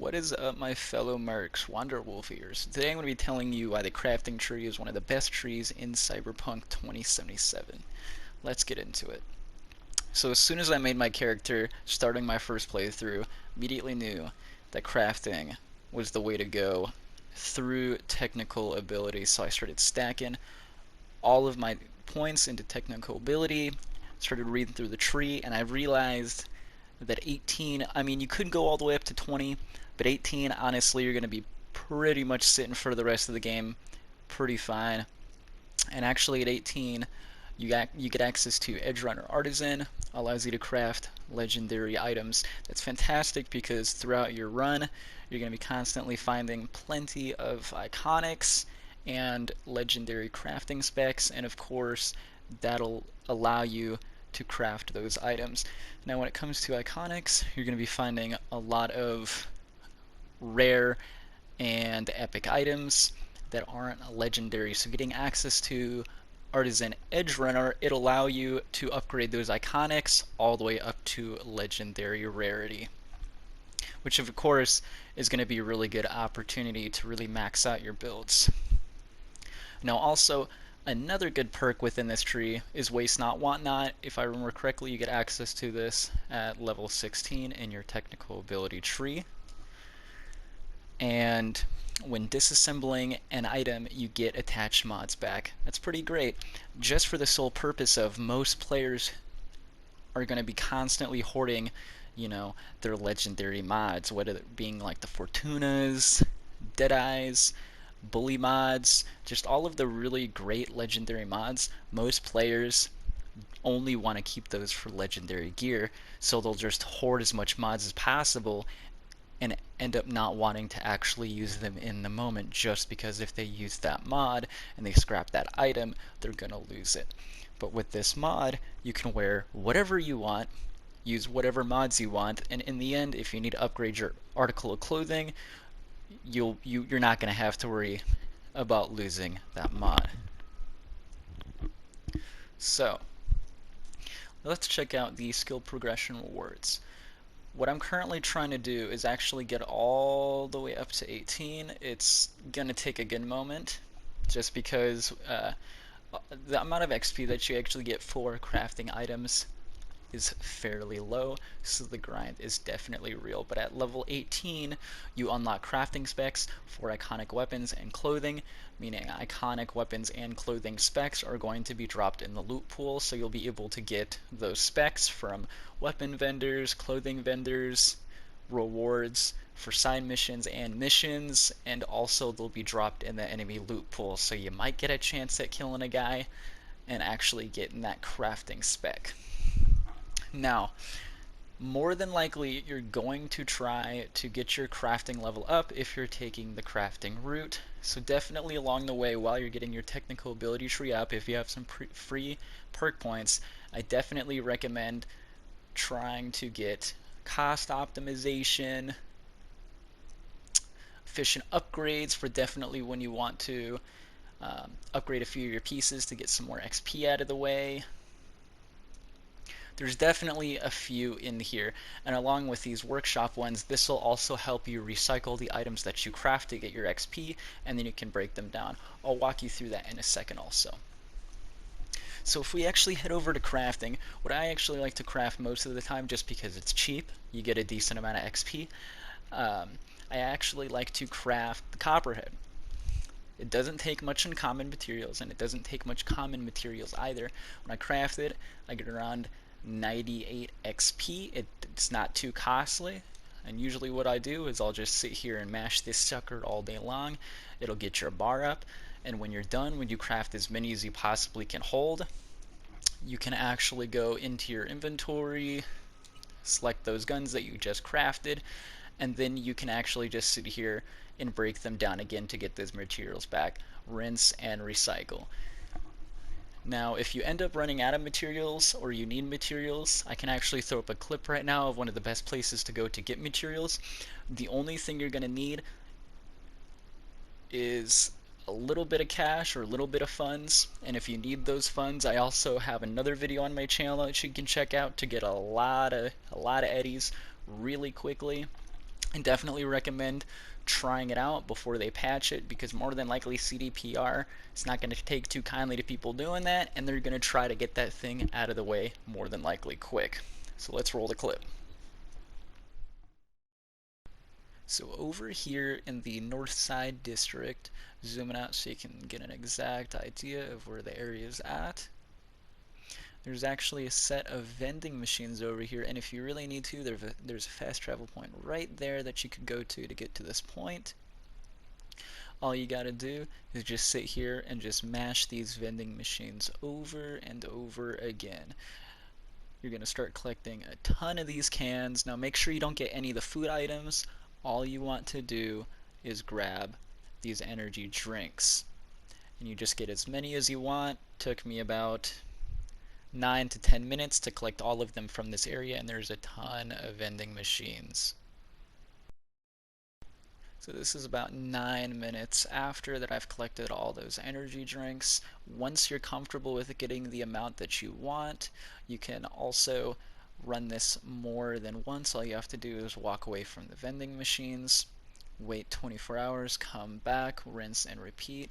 What is up, my fellow mercs, Wanderwolf here. So today I'm going to be telling you why the crafting tree is one of the best trees in Cyberpunk 2077. Let's get into it. So as soon as I made my character, starting my first playthrough, immediately knew that crafting was the way to go through technical ability. So I started stacking all of my points into technical ability, started reading through the tree, and I realized that 18, I mean, you could go all the way up to 20, but 18, honestly, you're going to be pretty much sitting for the rest of the game pretty fine. And actually, at 18, you get access to Edge Runner Artisan, allows you to craft legendary items. That's fantastic because throughout your run, you're going to be constantly finding plenty of iconics and legendary crafting specs, and of course, that'll allow you to craft those items. Now, when it comes to iconics, you're going to be finding a lot of rare and epic items that aren't legendary. So getting access to Artisan Edge Runner, it'll allow you to upgrade those iconics all the way up to legendary rarity, which of course is going to be a really good opportunity to really max out your builds. Now also, another good perk within this tree is Waste Not Want Not. If I remember correctly, you get access to this at level 16 in your technical ability tree. And when disassembling an item, you get attached mods back. That's pretty great, just for the sole purpose of most players are going to be constantly hoarding, their legendary mods, whether it being like the Fortunas, Deadeyes, Bully mods, just all of the really great legendary mods. Most players only want to keep those for legendary gear, so they'll just hoard as much mods as possible and end up not wanting to actually use them in the moment, just because if they use that mod and they scrap that item, they're gonna lose it. But with this mod, you can wear whatever you want, use whatever mods you want, and in the end, if you need to upgrade your article of clothing, you're not going to have to worry about losing that mod. So let's check out the skill progression rewards. What I'm currently trying to do is actually get all the way up to 18. It's going to take a good moment, just because the amount of XP that you actually get for crafting items is fairly low, so the grind is definitely real. But at level 18, you unlock crafting specs for iconic weapons and clothing, meaning iconic weapons and clothing specs are going to be dropped in the loot pool, so you'll be able to get those specs from weapon vendors, clothing vendors, rewards for side missions and missions, and also they'll be dropped in the enemy loot pool, so you might get a chance at killing a guy and actually getting that crafting spec. Now, more than likely, you're going to try to get your crafting level up if you're taking the crafting route. So definitely along the way, while you're getting your technical ability tree up, if you have some free perk points, I definitely recommend trying to get cost optimization, efficient upgrades for definitely when you want to upgrade a few of your pieces to get some more XP out of the way. There's definitely a few in here, and along with these workshop ones, this will also help you recycle the items that you craft to get your XP, and then you can break them down. I'll walk you through that in a second also. So if we actually head over to crafting, what I actually like to craft most of the time, just because it's cheap, you get a decent amount of XP, I actually like to craft the Copperhead. It doesn't take much uncommon materials, and it doesn't take much common materials either. When I craft it, I get around 98 XP. It's not too costly, and usually what I do is I'll just sit here and mash this sucker all day long. It'll get your bar up, and when you're done, when you craft as many as you possibly can hold, you can actually go into your inventory, select those guns that you just crafted, and then you can actually just sit here and break them down again to get those materials back, rinse and recycle. Now, if you end up running out of materials or you need materials, I can actually throw up a clip right now of one of the best places to go to get materials. The only thing you're going to need is a little bit of cash or a little bit of funds, and if you need those funds, I also have another video on my channel that you can check out to get a lot of eddies really quickly. And definitely recommend trying it out before they patch it, because more than likely CDPR is not going to take too kindly to people doing that, and they're going to try to get that thing out of the way more than likely quick. So let's roll the clip. So over here in the North Side District, zooming out so you can get an exact idea of where the area is at. There's actually a set of vending machines over here, and if you really need to, there's a fast travel point right there that you could go to get to this point. All you gotta do is just sit here and just mash these vending machines over and over again. You're gonna start collecting a ton of these cans. Now make sure you don't get any of the food items. All you want to do is grab these energy drinks, and you just get as many as you want. Took me about 9 to 10 minutes to collect all of them from this area, and there's a ton of vending machines. So this is about 9 minutes after that I've collected all those energy drinks. Once you're comfortable with getting the amount that you want, you can also run this more than once. All you have to do is walk away from the vending machines, wait 24 hours, come back, rinse and repeat.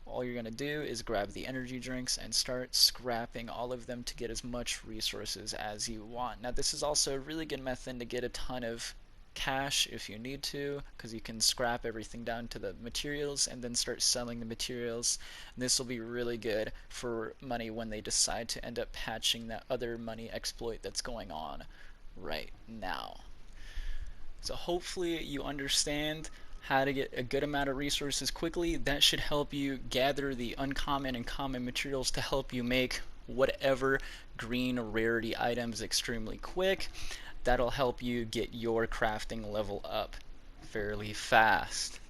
All you're going to do is grab the energy drinks and start scrapping all of them to get as much resources as you want. Now this is also a really good method to get a ton of cash if you need to, because you can scrap everything down to the materials and then start selling the materials. And this will be really good for money when they decide to end up patching that other money exploit that's going on right now. So hopefully you understand how to get a good amount of resources quickly. That should help you gather the uncommon and common materials to help you make whatever green rarity items extremely quick. That'll help you get your crafting level up fairly fast.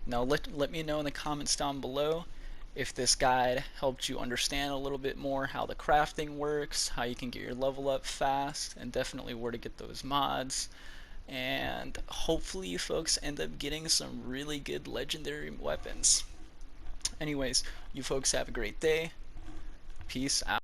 Now let me know in the comments down below if this guide helped you understand a little bit more how the crafting works, how you can get your level up fast, and definitely where to get those mods. And hopefully you folks end up getting some really good legendary weapons. Anyways, you folks have a great day. Peace out.